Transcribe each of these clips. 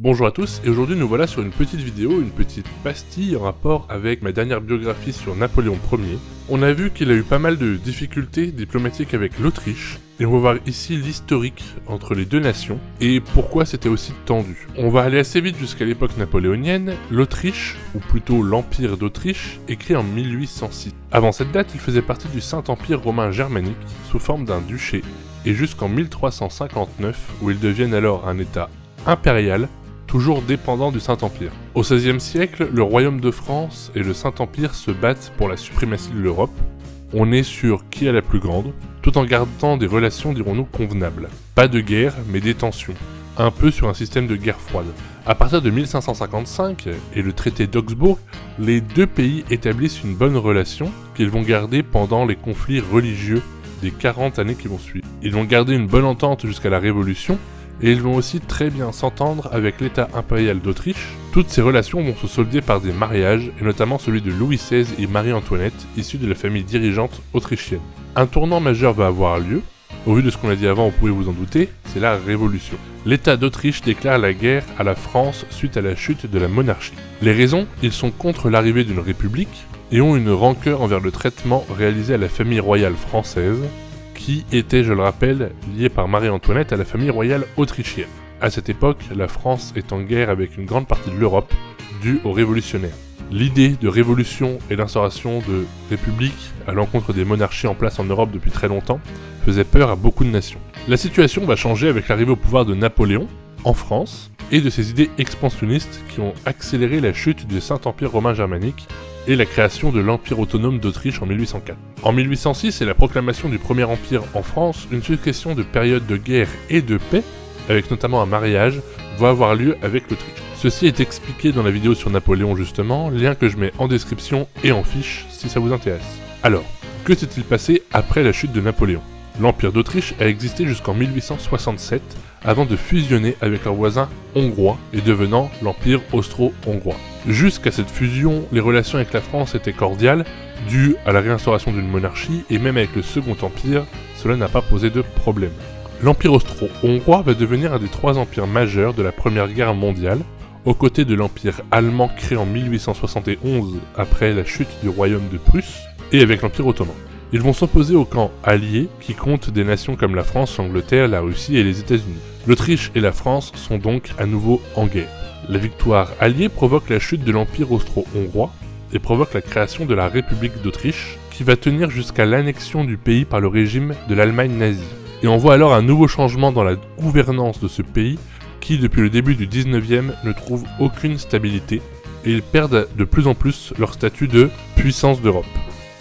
Bonjour à tous, et aujourd'hui nous voilà sur une petite vidéo, une petite pastille en rapport avec ma dernière biographie sur Napoléon Ier. On a vu qu'il a eu pas mal de difficultés diplomatiques avec l'Autriche, et on va voir ici l'historique entre les deux nations, et pourquoi c'était aussi tendu. On va aller assez vite jusqu'à l'époque napoléonienne. L'Autriche, ou plutôt l'Empire d'Autriche, est créé en 1806. Avant cette date, il faisait partie du Saint-Empire romain germanique, sous forme d'un duché, et jusqu'en 1359, où ils deviennent alors un état impérial, toujours dépendant du Saint-Empire. Au XVIe siècle, le royaume de France et le Saint-Empire se battent pour la suprématie de l'Europe. On est sur qui est la plus grande, tout en gardant des relations, dirons-nous, convenables. Pas de guerre, mais des tensions. Un peu sur un système de guerre froide. À partir de 1555 et le traité d'Augsbourg, les deux pays établissent une bonne relation qu'ils vont garder pendant les conflits religieux des 40 années qui vont suivre. Ils vont garder une bonne entente jusqu'à la Révolution, et ils vont aussi très bien s'entendre avec l'État impérial d'Autriche. Toutes ces relations vont se solder par des mariages, et notamment celui de Louis XVI et Marie-Antoinette, issus de la famille dirigeante autrichienne. Un tournant majeur va avoir lieu. Au vu de ce qu'on a dit avant, vous pouvez vous en douter, c'est la Révolution. L'État d'Autriche déclare la guerre à la France suite à la chute de la monarchie. Les raisons, ils sont contre l'arrivée d'une république, et ont une rancœur envers le traitement réalisé à la famille royale française, qui était, je le rappelle, liée par Marie-Antoinette à la famille royale autrichienne. À cette époque, la France est en guerre avec une grande partie de l'Europe, due aux révolutionnaires. L'idée de révolution et d'instauration de république à l'encontre des monarchies en place en Europe depuis très longtemps faisait peur à beaucoup de nations. La situation va changer avec l'arrivée au pouvoir de Napoléon, en France, et de ses idées expansionnistes qui ont accéléré la chute du Saint-Empire romain germanique et la création de l'Empire autonome d'Autriche en 1804. En 1806 et la proclamation du Premier Empire en France, une succession de périodes de guerre et de paix, avec notamment un mariage, va avoir lieu avec l'Autriche. Ceci est expliqué dans la vidéo sur Napoléon justement, lien que je mets en description et en fiche si ça vous intéresse. Alors, que s'est-il passé après la chute de Napoléon? L'Empire d'Autriche a existé jusqu'en 1867, avant de fusionner avec leur voisin hongrois et devenant l'Empire austro-hongrois. Jusqu'à cette fusion, les relations avec la France étaient cordiales, dues à la réinstauration d'une monarchie, et même avec le Second Empire, cela n'a pas posé de problème. L'Empire austro-hongrois va devenir un des trois empires majeurs de la Première Guerre mondiale, aux côtés de l'Empire allemand créé en 1871 après la chute du royaume de Prusse, et avec l'Empire ottoman. Ils vont s'opposer au camp allié qui compte des nations comme la France, l'Angleterre, la Russie et les États-Unis. L'Autriche et la France sont donc à nouveau en guerre. La victoire alliée provoque la chute de l'Empire austro-hongrois et provoque la création de la République d'Autriche qui va tenir jusqu'à l'annexion du pays par le régime de l'Allemagne nazie. Et on voit alors un nouveau changement dans la gouvernance de ce pays qui, depuis le début du 19e, ne trouve aucune stabilité et ils perdent de plus en plus leur statut de puissance d'Europe.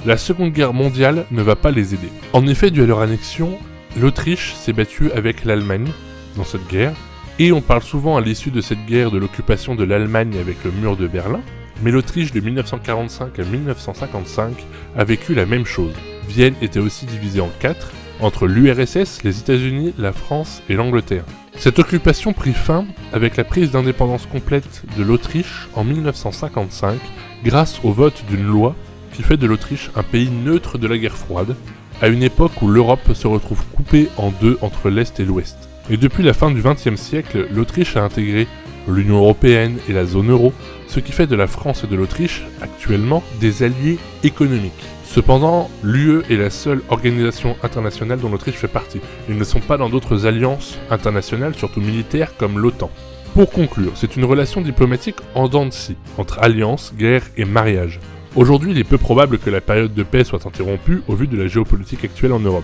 La Seconde Guerre mondiale ne va pas les aider. En effet, dû à leur annexion, l'Autriche s'est battue avec l'Allemagne dans cette guerre, et on parle souvent à l'issue de cette guerre de l'occupation de l'Allemagne avec le mur de Berlin, mais l'Autriche de 1945 à 1955 a vécu la même chose. Vienne était aussi divisée en quatre, entre l'URSS, les États-Unis, la France et l'Angleterre. Cette occupation prit fin avec la prise d'indépendance complète de l'Autriche en 1955, grâce au vote d'une loi qui fait de l'Autriche un pays neutre de la guerre froide, à une époque où l'Europe se retrouve coupée en deux entre l'Est et l'Ouest. Et depuis la fin du XXe siècle, l'Autriche a intégré l'Union européenne et la zone euro, ce qui fait de la France et de l'Autriche, actuellement, des alliés économiques. Cependant, l'UE est la seule organisation internationale dont l'Autriche fait partie. Ils ne sont pas dans d'autres alliances internationales, surtout militaires, comme l'OTAN. Pour conclure, c'est une relation diplomatique en dents de scie, entre alliance, guerre et mariage. Aujourd'hui, il est peu probable que la période de paix soit interrompue au vu de la géopolitique actuelle en Europe,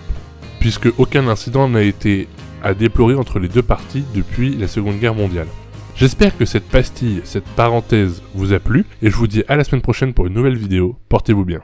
puisque aucun incident n'a été à déplorer entre les deux parties depuis la Seconde Guerre mondiale. J'espère que cette pastille, cette parenthèse vous a plu, et je vous dis à la semaine prochaine pour une nouvelle vidéo. Portez-vous bien.